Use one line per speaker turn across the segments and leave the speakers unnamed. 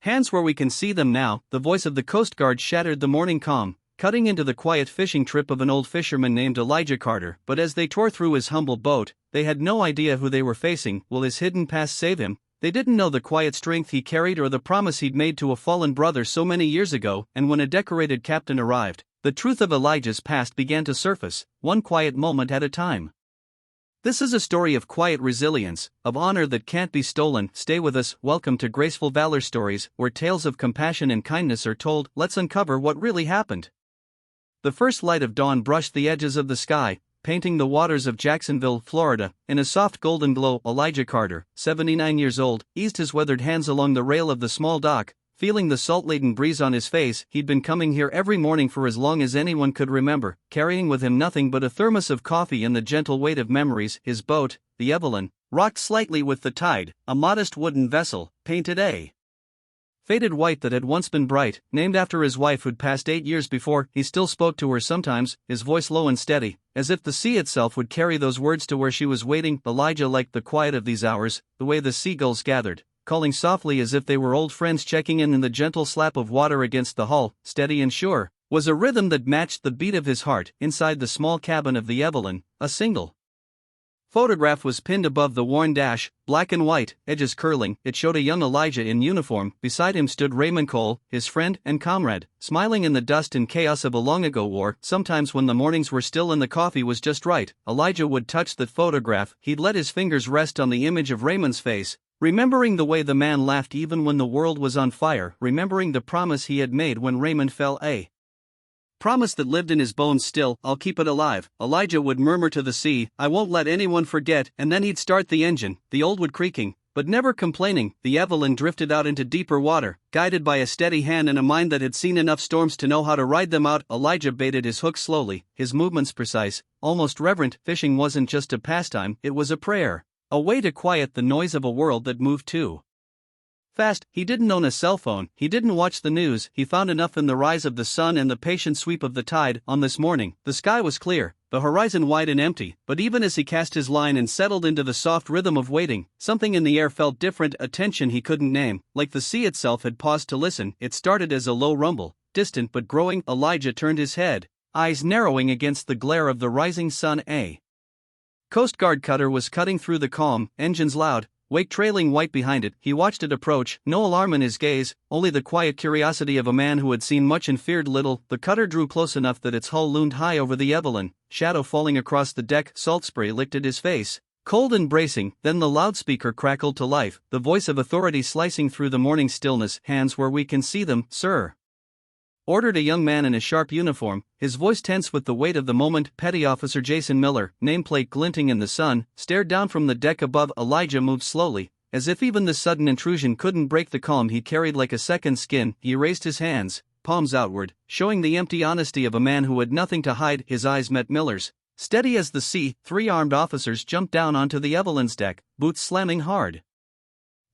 Hands where we can see them now, the voice of the Coast Guard shattered the morning calm, cutting into the quiet fishing trip of an old fisherman named Elijah Carter. But as they tore through his humble boat, they had no idea who they were facing. Will his hidden past save him? They didn't know the quiet strength he carried or the promise he'd made to a fallen brother so many years ago. And when a decorated captain arrived, the truth of Elijah's past began to surface, one quiet moment at a time. This is a story of quiet resilience, of honor that can't be stolen. Stay with us. Welcome to Graceful Valor Stories, where tales of compassion and kindness are told. Let's uncover what really happened. The first light of dawn brushed the edges of the sky, painting the waters of Jacksonville, Florida, in a soft golden glow. Elijah Carter, 79 years old, eased his weathered hands along the rail of the small dock, feeling the salt-laden breeze on his face. He'd been coming here every morning for as long as anyone could remember, carrying with him nothing but a thermos of coffee and the gentle weight of memories. His boat, the Evelyn, rocked slightly with the tide, a modest wooden vessel, painted a faded white that had once been bright, named after his wife who'd passed 8 years before. He still spoke to her sometimes, his voice low and steady, as if the sea itself would carry those words to where she was waiting. Elijah liked the quiet of these hours, the way the seagulls gathered, calling softly as if they were old friends checking in, and the gentle slap of water against the hull, steady and sure, was a rhythm that matched the beat of his heart. Inside the small cabin of the Evelyn, a single photograph was pinned above the worn dash, black and white, edges curling. It showed a young Elijah in uniform. Beside him stood Raymond Cole, his friend and comrade, smiling in the dust and chaos of a long-ago war. Sometimes when the mornings were still and the coffee was just right, Elijah would touch the photograph. He'd let his fingers rest on the image of Raymond's face, remembering the way the man laughed even when the world was on fire, remembering the promise he had made when Raymond fell, a promise that lived in his bones still. I'll keep it alive, Elijah would murmur to the sea. I won't let anyone forget. And then he'd start the engine, the old wood creaking, but never complaining. The Evelyn drifted out into deeper water, guided by a steady hand and a mind that had seen enough storms to know how to ride them out. Elijah baited his hook slowly, his movements precise, almost reverent. Fishing wasn't just a pastime, it was a prayer, a way to quiet the noise of a world that moved too fast. He didn't own a cell phone, he didn't watch the news. He found enough in the rise of the sun and the patient sweep of the tide. On this morning, the sky was clear, the horizon wide and empty, but even as he cast his line and settled into the soft rhythm of waiting, something in the air felt different, a tension he couldn't name, like the sea itself had paused to listen. It started as a low rumble, distant but growing. Elijah turned his head, eyes narrowing against the glare of the rising sun. A Coast Guard cutter was cutting through the calm, engines loud, wake trailing white behind it. He watched it approach, no alarm in his gaze, only the quiet curiosity of a man who had seen much and feared little. The cutter drew close enough that its hull loomed high over the Evelyn, shadow falling across the deck. Salt spray licked at his face, cold and bracing. Then the loudspeaker crackled to life, the voice of authority slicing through the morning stillness. Hands where we can see them, sir, ordered a young man in a sharp uniform, his voice tense with the weight of the moment. Petty Officer Jason Miller, nameplate glinting in the sun, stared down from the deck above. Elijah moved slowly, as if even the sudden intrusion couldn't break the calm he carried like a second skin. He raised his hands, palms outward, showing the empty honesty of a man who had nothing to hide. His eyes met Miller's, steady as the sea. 3 armed officers jumped down onto the Evelyn's deck, boots slamming hard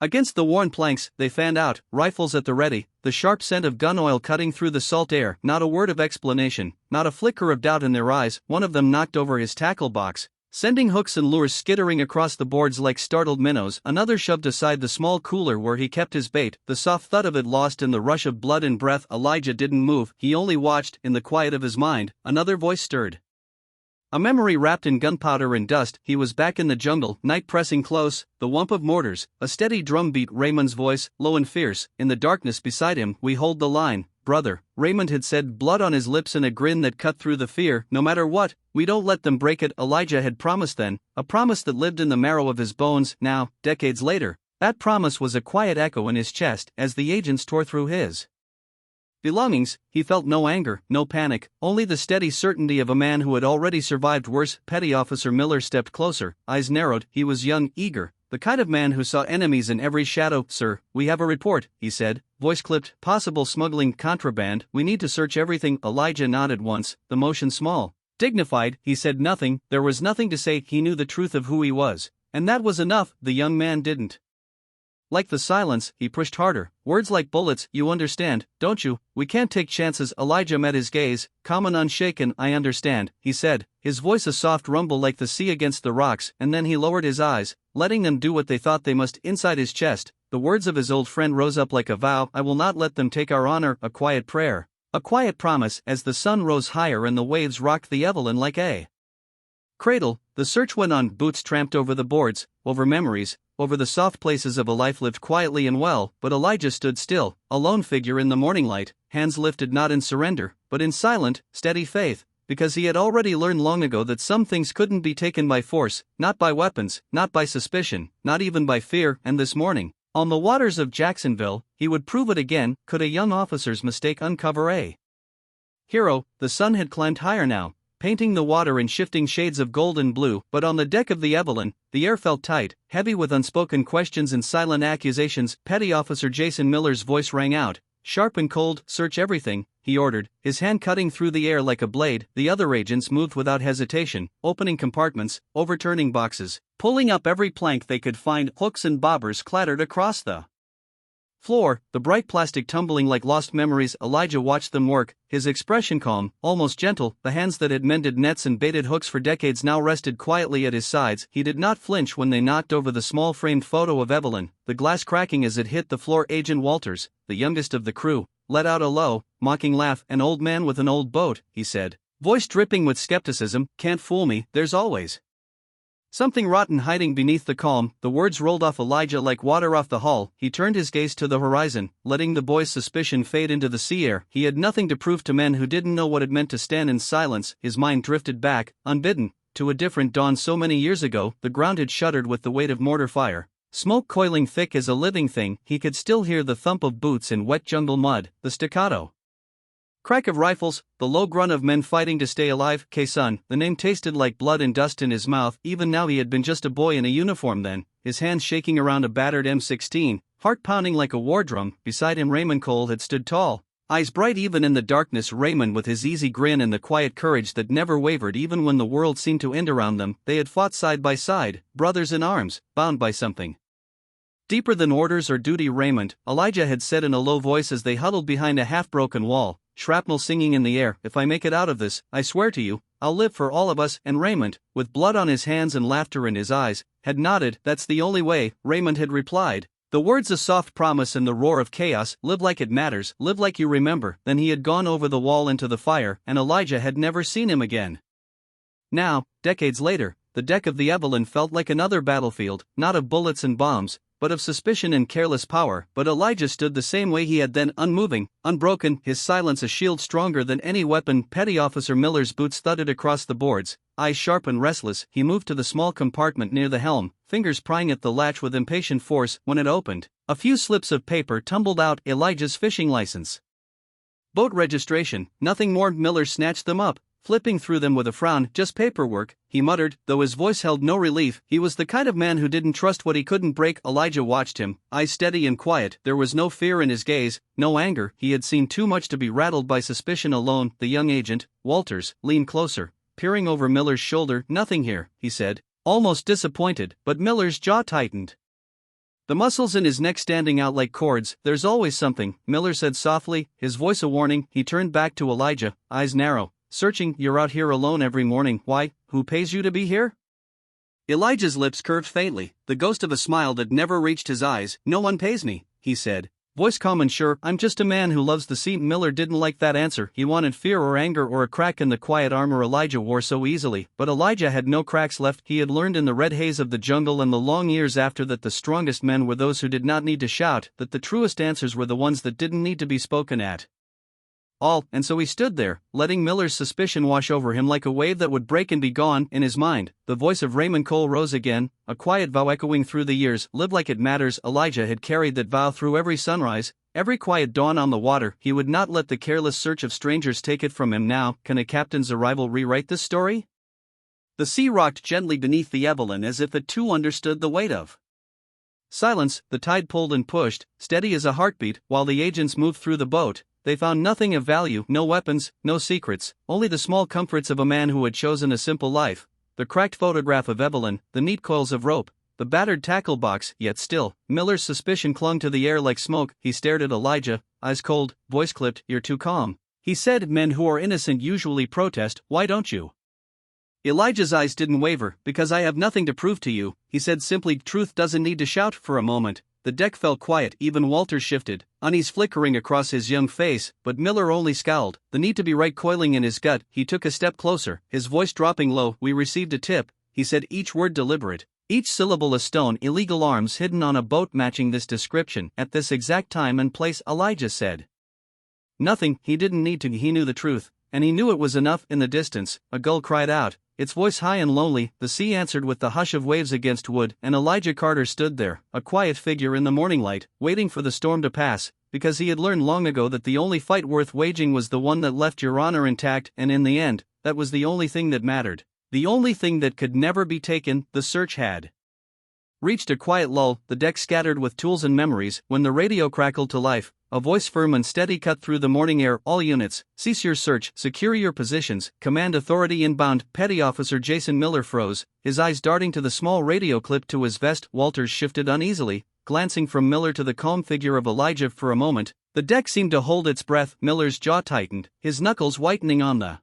against the worn planks. They fanned out, rifles at the ready, the sharp scent of gun oil cutting through the salt air. Not a word of explanation, not a flicker of doubt in their eyes. One of them knocked over his tackle box, sending hooks and lures skittering across the boards like startled minnows. Another shoved aside the small cooler where he kept his bait, the soft thud of it lost in the rush of blood and breath. Elijah didn't move, he only watched. In the quiet of his mind, another voice stirred, a memory wrapped in gunpowder and dust. He was back in the jungle, night pressing close, the whump of mortars, a steady drumbeat. Raymond's voice, low and fierce, in the darkness beside him. We hold the line, brother, Raymond had said, blood on his lips and a grin that cut through the fear. No matter what, we don't let them break it. Elijah had promised then, a promise that lived in the marrow of his bones. Now, decades later, that promise was a quiet echo in his chest. As the agents tore through his belongings, he felt no anger, no panic, only the steady certainty of a man who had already survived worse. Petty Officer Miller stepped closer, eyes narrowed. He was young, eager, the kind of man who saw enemies in every shadow. Sir, we have a report, he said, voice clipped, possible smuggling, contraband. We need to search everything. Elijah nodded once, the motion small, dignified. He said nothing, there was nothing to say. He knew the truth of who he was, and that was enough. The young man didn't Like the silence, he pushed harder. Words like bullets, you understand, don't you? We can't take chances. Elijah met his gaze, calm and unshaken. I understand, he said, his voice a soft rumble like the sea against the rocks, and then he lowered his eyes, letting them do what they thought they must. Inside his chest, the words of his old friend rose up like a vow. I will not let them take our honor. A quiet prayer. A quiet promise. As the sun rose higher and the waves rocked the Evelyn like a cradle, the search went on. Boots tramped over the boards, over memories, over the soft places of a life lived quietly and well, but Elijah stood still, a lone figure in the morning light, hands lifted not in surrender, but in silent, steady faith, because he had already learned long ago that some things couldn't be taken by force, not by weapons, not by suspicion, not even by fear. And this morning, on the waters of Jacksonville, he would prove it again. Could a young officer's mistake uncover a hero? The sun had climbed higher now, painting the water in shifting shades of gold and blue, but on the deck of the Evelyn, the air felt tight, heavy with unspoken questions and silent accusations. Petty Officer Jason Miller's voice rang out, sharp and cold. Search everything, he ordered, his hand cutting through the air like a blade. The other agents moved without hesitation, opening compartments, overturning boxes, pulling up every plank they could find. Hooks and bobbers clattered across the floor, the bright plastic tumbling like lost memories. Elijah watched them work, his expression calm, almost gentle. The hands that had mended nets and baited hooks for decades now rested quietly at his sides. He did not flinch when they knocked over the small framed photo of Evelyn, the glass cracking as it hit the floor. Agent Walters, the youngest of the crew, let out a low, mocking laugh. An old man with an old boat, he said, voice dripping with skepticism. Can't fool me, there's always something rotten hiding beneath the calm. The words rolled off Elijah like water off the hull. He turned his gaze to the horizon, letting the boy's suspicion fade into the sea air. He had nothing to prove to men who didn't know what it meant to stand in silence. His mind drifted back, unbidden, to a different dawn so many years ago. The ground had shuddered with the weight of mortar fire, smoke coiling thick as a living thing. He could still hear the thump of boots in wet jungle mud, the staccato crack of rifles, the low grunt of men fighting to stay alive. K-Sun, the name tasted like blood and dust in his mouth. Even now he had been just a boy in a uniform then, his hands shaking around a battered M16, heart pounding like a war drum. Beside him Raymond Cole had stood tall, eyes bright even in the darkness. Raymond with his easy grin and the quiet courage that never wavered even when the world seemed to end around them. They had fought side by side, brothers in arms, bound by something deeper than orders or duty. Raymond, Elijah had said in a low voice as they huddled behind a half-broken wall, shrapnel singing in the air, if I make it out of this, I swear to you, I'll live for all of us. And Raymond, with blood on his hands and laughter in his eyes, had nodded. That's the only way, Raymond had replied. The words a soft promise in the roar of chaos. Live like it matters, live like you remember. Then he had gone over the wall into the fire, and Elijah had never seen him again. Now, decades later, the deck of the Evelyn felt like another battlefield, not of bullets and bombs, but of suspicion and careless power. But Elijah stood the same way he had then, unmoving, unbroken, his silence a shield stronger than any weapon. Petty Officer Miller's boots thudded across the boards, eyes sharp and restless. He moved to the small compartment near the helm, fingers prying at the latch with impatient force. When it opened, a few slips of paper tumbled out. Elijah's fishing license, boat registration, nothing more. Miller snatched them up, flipping through them with a frown. Just paperwork, he muttered, though his voice held no relief. He was the kind of man who didn't trust what he couldn't break. Elijah watched him, eyes steady and quiet. There was no fear in his gaze, no anger. He had seen too much to be rattled by suspicion alone. The young agent, Walters, leaned closer, peering over Miller's shoulder. Nothing here, he said, almost disappointed, but Miller's jaw tightened, the muscles in his neck standing out like cords. There's always something, Miller said softly, his voice a warning. He turned back to Elijah, eyes narrow, searching. You're out here alone every morning. Why? Who pays you to be here? Elijah's lips curved faintly, the ghost of a smile that never reached his eyes. No one pays me, he said, voice calm and sure. I'm just a man who loves the sea. Miller didn't like that answer. He wanted fear or anger or a crack in the quiet armor Elijah wore so easily. But Elijah had no cracks left. He had learned in the red haze of the jungle and the long years after that the strongest men were those who did not need to shout, that the truest answers were the ones that didn't need to be spoken at all. And so he stood there, letting Miller's suspicion wash over him like a wave that would break and be gone. In his mind, the voice of Raymond Cole rose again, a quiet vow echoing through the years. Live like it matters. Elijah had carried that vow through every sunrise, every quiet dawn on the water. He would not let the careless search of strangers take it from him. Now, can a captain's arrival rewrite this story? The sea rocked gently beneath the Evelyn as if it too understood the weight of silence. The tide pulled and pushed, steady as a heartbeat, while the agents moved through the boat. They found nothing of value, no weapons, no secrets, only the small comforts of a man who had chosen a simple life, the cracked photograph of Evelyn, the neat coils of rope, the battered tackle box, yet still, Miller's suspicion clung to the air like smoke. He stared at Elijah, eyes cold, voice clipped. "You're too calm," he said. "Men who are innocent usually protest, why don't you?" Elijah's eyes didn't waver. "Because I have nothing to prove to you," he said simply. "Truth doesn't need to shout." For a moment, the deck fell quiet. Even Walters shifted, unease flickering across his young face, but Miller only scowled, the need to be right coiling in his gut. He took a step closer, his voice dropping low. "We received a tip," he said, each word deliberate, each syllable a stone. "Illegal arms hidden on a boat matching this description at this exact time and place." Elijah said nothing. He didn't need to. He knew the truth, and he knew it was enough. In the distance, a gull cried out, its voice high and lonely. The sea answered with the hush of waves against wood, and Elijah Carter stood there, a quiet figure in the morning light, waiting for the storm to pass, because he had learned long ago that the only fight worth waging was the one that left your honor intact, and in the end, that was the only thing that mattered. The only thing that could never be taken. The search had reached a quiet lull, the deck scattered with tools and memories, when the radio crackled to life. A voice firm and steady cut through the morning air. "All units, cease your search, secure your positions, command authority inbound." Petty Officer Jason Miller froze, his eyes darting to the small radio clip to his vest. Walters shifted uneasily, glancing from Miller to the calm figure of Elijah. For a moment, the deck seemed to hold its breath. Miller's jaw tightened, his knuckles whitening on the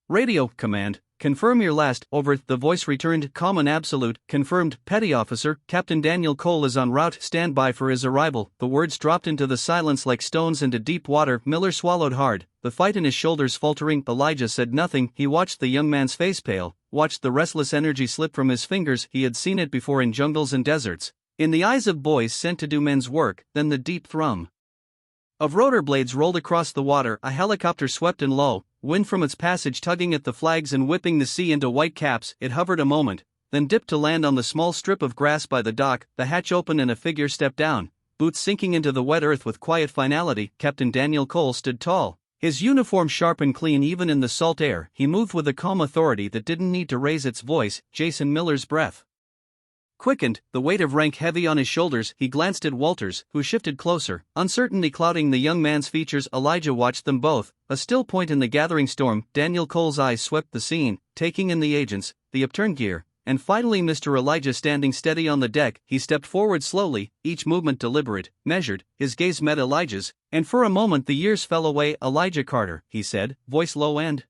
radio. "Command, confirm your last." "Over," the voice returned, calm and absolute. "Confirmed, Petty Officer. Captain Daniel Cole is en route. Stand by for his arrival." The words dropped into the silence like stones into deep water. Miller swallowed hard, the fight in his shoulders faltering. Elijah said nothing. He watched the young man's face pale, watched the restless energy slip from his fingers. He had seen it before in jungles and deserts, in the eyes of boys sent to do men's work. Then the deep thrum of rotor blades rolled across the water. A helicopter swept in low, wind from its passage tugging at the flags and whipping the sea into white caps. It hovered a moment, then dipped to land on the small strip of grass by the dock. The hatch opened and a figure stepped down, boots sinking into the wet earth with quiet finality. Captain Daniel Cole stood tall, his uniform sharp and clean even in the salt air. He moved with a calm authority that didn't need to raise its voice. Jason Miller's breath quickened, the weight of rank heavy on his shoulders. He glanced at Walters, who shifted closer, uncertainty clouding the young man's features. Elijah watched them both, a still point in the gathering storm. Daniel Cole's eyes swept the scene, taking in the agents, the upturned gear, and finally Mr. Elijah standing steady on the deck. He stepped forward slowly, each movement deliberate, measured. His gaze met Elijah's, and for a moment the years fell away. "Elijah Carter," he said, voice low and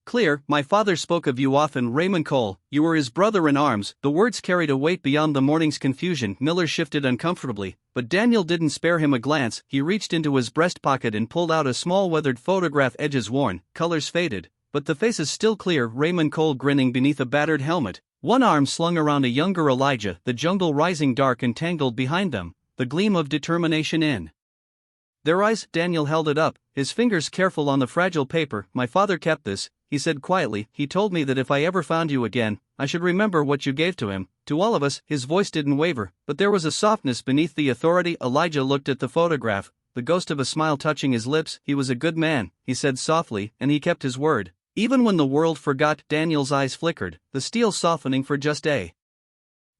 clear, "my father spoke of you often. Raymond Cole, you were his brother in arms." The words carried a weight beyond the morning's confusion. Miller shifted uncomfortably, but Daniel didn't spare him a glance. He reached into his breast pocket and pulled out a small weathered photograph, edges worn, colors faded, but the faces still clear. Raymond Cole grinning beneath a battered helmet, one arm slung around a younger Elijah, the jungle rising dark and tangled behind them, the gleam of determination in their eyes. Daniel held it up, his fingers careful on the fragile paper. "My father kept this," he said quietly. "He told me that if I ever found you again, I should remember what you gave to him, to all of us." His voice didn't waver, but there was a softness beneath the authority. Elijah looked at the photograph, the ghost of a smile touching his lips. "He was a good man," he said softly, "and he kept his word, even when the world forgot." Daniel's eyes flickered, the steel softening for just a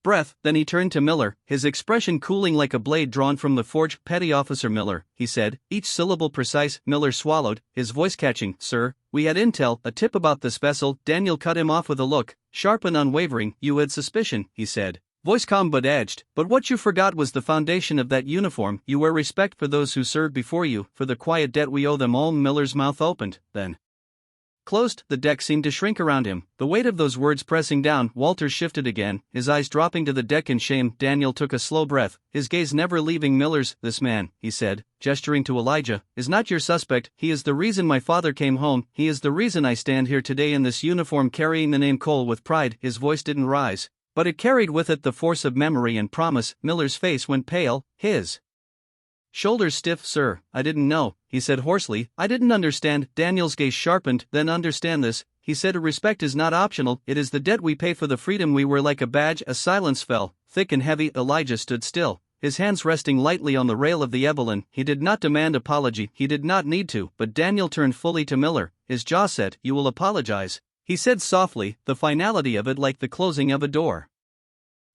breath. Then he turned to Miller, his expression cooling like a blade drawn from the forge. "Petty Officer Miller," he said, each syllable precise. Miller swallowed, his voice catching. "Sir, we had intel, a tip about this vessel." Daniel cut him off with a look, sharp and unwavering. "You had suspicion," he said, voice calm but edged, "but what you forgot was the foundation of that uniform. You wear respect for those who served before you, for the quiet debt we owe them all." Miller's mouth opened, then closed. The deck seemed to shrink around him, the weight of those words pressing down. Walters shifted again, his eyes dropping to the deck in shame. Daniel took a slow breath, his gaze never leaving Miller's. "This man," he said, gesturing to Elijah, "is not your suspect. He is the reason my father came home. He is the reason I stand here today in this uniform carrying the name Cole with pride." His voice didn't rise, but it carried with it the force of memory and promise. Miller's face went pale, his shoulders stiff. "Sir, I didn't know," he said hoarsely. "I didn't understand." Daniel's gaze sharpened. "Then understand this," he said, "respect is not optional, it is the debt we pay for the freedom we wear like a badge." A silence fell, thick and heavy. Elijah stood still, his hands resting lightly on the rail of the Evelyn. He did not demand apology, he did not need to, but Daniel turned fully to Miller, his jaw set. "You will apologize," he said softly, the finality of it like the closing of a door.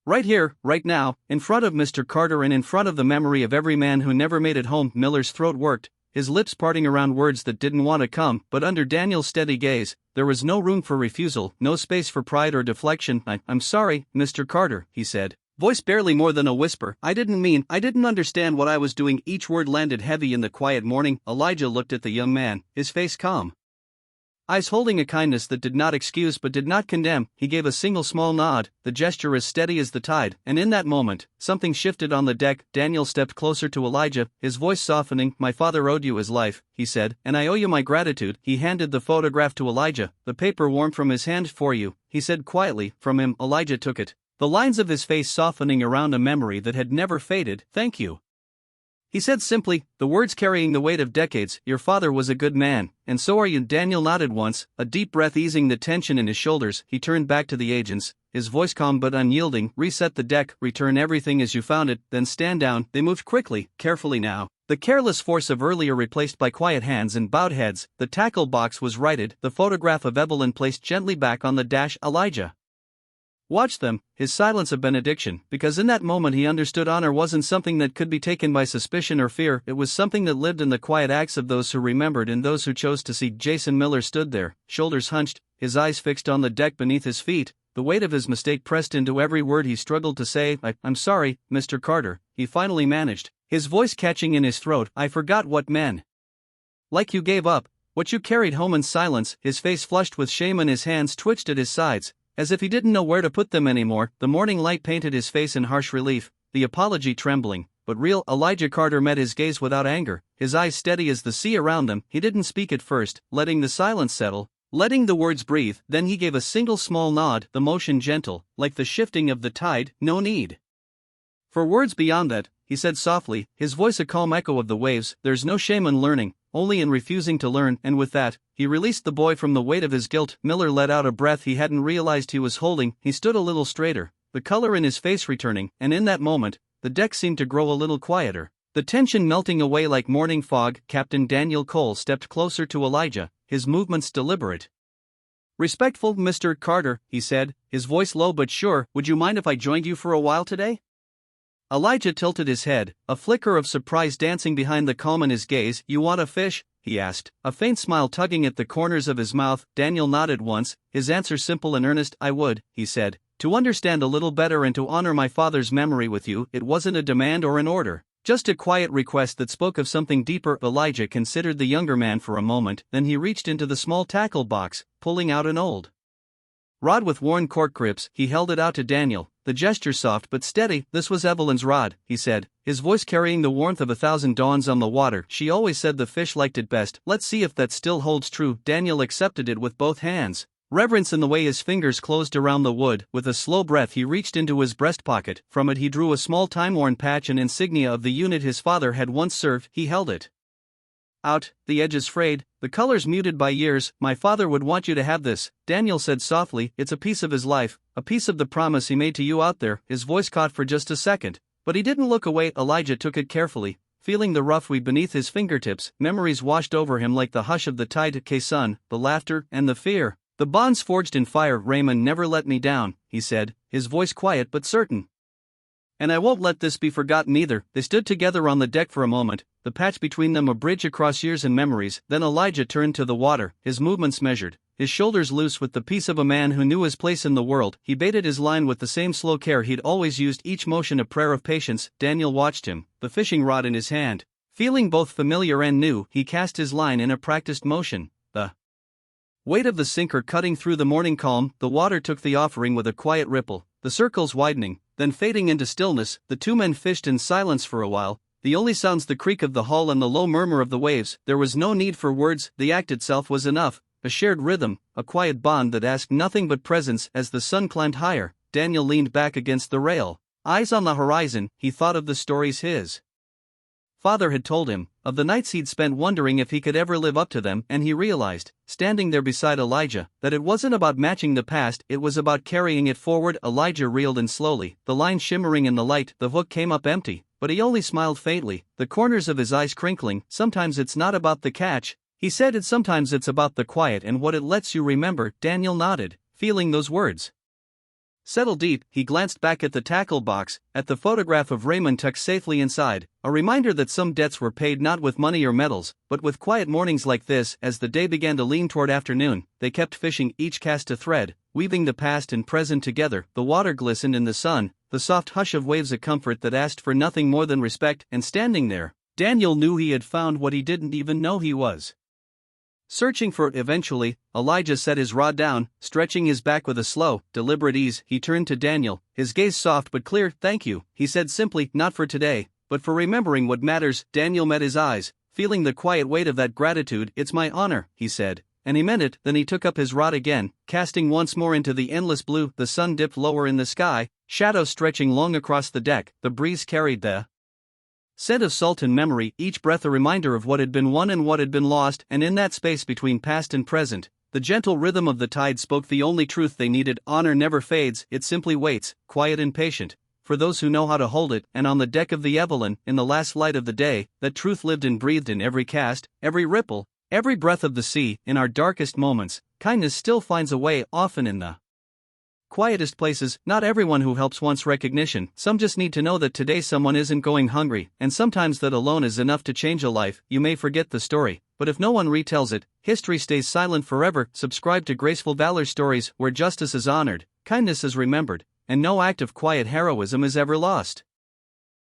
"Right here, right now, in front of Mr. Carter and in front of the memory of every man who never made it home." Miller's throat worked, his lips parting around words that didn't want to come, but under Daniel's steady gaze, there was no room for refusal, no space for pride or deflection. I'm sorry, Mr. Carter, he said, voice barely more than a whisper. I didn't understand what I was doing. Each word landed heavy in the quiet morning. Elijah looked at the young man, his face calm, eyes holding a kindness that did not excuse but did not condemn. He gave a single small nod, the gesture as steady as the tide, and in that moment, something shifted on the deck. Daniel stepped closer to Elijah, his voice softening. My father owed you his life, he said, and I owe you my gratitude. He handed the photograph to Elijah. The paper warmed from his hand. For you, he said quietly. From him. Elijah took it, the lines of his face softening around a memory that had never faded. Thank you, he said simply, the words carrying the weight of decades. Your father was a good man, and so are you. Daniel nodded once, a deep breath easing the tension in his shoulders. He turned back to the agents, his voice calm but unyielding. Reset the deck, return everything as you found it, then stand down. They moved quickly, carefully now, the careless force of earlier replaced by quiet hands and bowed heads. The tackle box was righted, the photograph of Evelyn placed gently back on the dash. Elijah watched them, his silence a benediction, because in that moment he understood honor wasn't something that could be taken by suspicion or fear. It was something that lived in the quiet acts of those who remembered and those who chose to see. Jason Miller stood there, shoulders hunched, his eyes fixed on the deck beneath his feet, the weight of his mistake pressed into every word he struggled to say. I'm sorry, Mr. Carter, he finally managed, his voice catching in his throat. I forgot what men like you gave up, what you carried home in silence. His face flushed with shame and his hands twitched at his sides, as if he didn't know where to put them anymore. The morning light painted his face in harsh relief, the apology trembling, but real. Elijah Carter met his gaze without anger, his eyes steady as the sea around them. He didn't speak at first, letting the silence settle, letting the words breathe. Then he gave a single small nod, the motion gentle, like the shifting of the tide. No need for words beyond that, he said softly, his voice a calm echo of the waves. There's no shame in learning, only in refusing to learn. And with that, he released the boy from the weight of his guilt. Miller let out a breath he hadn't realized he was holding. He stood a little straighter, the color in his face returning, and in that moment, the deck seemed to grow a little quieter, the tension melting away like morning fog. Captain Daniel Cole stepped closer to Elijah, his movements deliberate, respectful. Mr. Carter, he said, his voice low but sure, would you mind if I joined you for a while today? Elijah tilted his head, a flicker of surprise dancing behind the calm in his gaze. You want a fish? He asked, a faint smile tugging at the corners of his mouth. Daniel nodded once, his answer simple and earnest. I would, he said, to understand a little better and to honor my father's memory with you. It wasn't a demand or an order, just a quiet request that spoke of something deeper. Elijah considered the younger man for a moment, then he reached into the small tackle box, pulling out an old rod with worn cork grips. He held it out to Daniel, the gesture soft but steady. This was Evelyn's rod, he said, his voice carrying the warmth of 1,000 dawns on the water. She always said the fish liked it best. Let's see if that still holds true. Daniel accepted it with both hands, reverence in the way his fingers closed around the wood. With a slow breath he reached into his breast pocket. From it he drew a small time-worn patch, an insignia of the unit his father had once served. He held it out, the edges frayed, the colors muted by years. My father would want you to have this, Daniel said softly. It's a piece of his life, a piece of the promise he made to you out there. His voice caught for just a second, but he didn't look away. Elijah took it carefully, feeling the rough weed beneath his fingertips. Memories washed over him like the hush of the tide. K-son, the laughter, and the fear, the bonds forged in fire. Raymond never let me down, he said, his voice quiet but certain. And I won't let this be forgotten either. They stood together on the deck for a moment, the patch between them a bridge across years and memories. Then Elijah turned to the water, his movements measured, his shoulders loose with the peace of a man who knew his place in the world. He baited his line with the same slow care he'd always used, each motion a prayer of patience. Daniel watched him, the fishing rod in his hand, feeling both familiar and new. He cast his line in a practiced motion, the weight of the sinker cutting through the morning calm. The water took the offering with a quiet ripple, the circles widening, then fading into stillness. The two men fished in silence for a while, the only sounds the creak of the hull and the low murmur of the waves. There was no need for words, the act itself was enough, a shared rhythm, a quiet bond that asked nothing but presence. As the sun climbed higher, Daniel leaned back against the rail, eyes on the horizon. He thought of the stories his father had told him, of the nights he'd spent wondering if he could ever live up to them, and he realized, standing there beside Elijah, that it wasn't about matching the past, it was about carrying it forward. Elijah reeled in slowly, the line shimmering in the light. The hook came up empty, but he only smiled faintly, the corners of his eyes crinkling. Sometimes it's not about the catch, he said, sometimes it's about the quiet and what it lets you remember. Daniel nodded, feeling those words Settled deep, he glanced back at the tackle box, at the photograph of Raymond tucked safely inside, a reminder that some debts were paid not with money or medals, but with quiet mornings like this. As the day began to lean toward afternoon, they kept fishing, each cast a thread, weaving the past and present together. The water glistened in the sun, the soft hush of waves a comfort that asked for nothing more than respect, and standing there, Daniel knew he had found what he didn't even know he was searching for. Eventually, Elijah set his rod down, stretching his back with a slow, deliberate ease. He turned to Daniel, his gaze soft but clear. "Thank you," he said simply, "not for today, but for remembering what matters." Daniel met his eyes, feeling the quiet weight of that gratitude. "It's my honor," he said, and he meant it. Then he took up his rod again, casting once more into the endless blue. The sun dipped lower in the sky, shadows stretching long across the deck. The breeze carried the scent of salt and memory, each breath a reminder of what had been won and what had been lost. And in that space between past and present, the gentle rhythm of the tide spoke the only truth they needed. Honor never fades, it simply waits, quiet and patient, for those who know how to hold it. And on the deck of the Evelyn, in the last light of the day, that truth lived and breathed in every cast, every ripple, every breath of the sea. In our darkest moments, kindness still finds a way, often in the quietest places. Not everyone who helps wants recognition, some just need to know that today someone isn't going hungry, and sometimes that alone is enough to change a life. You may forget the story, but if no one retells it, history stays silent forever. Subscribe to Graceful Valor Stories, where justice is honored, kindness is remembered, and no act of quiet heroism is ever lost.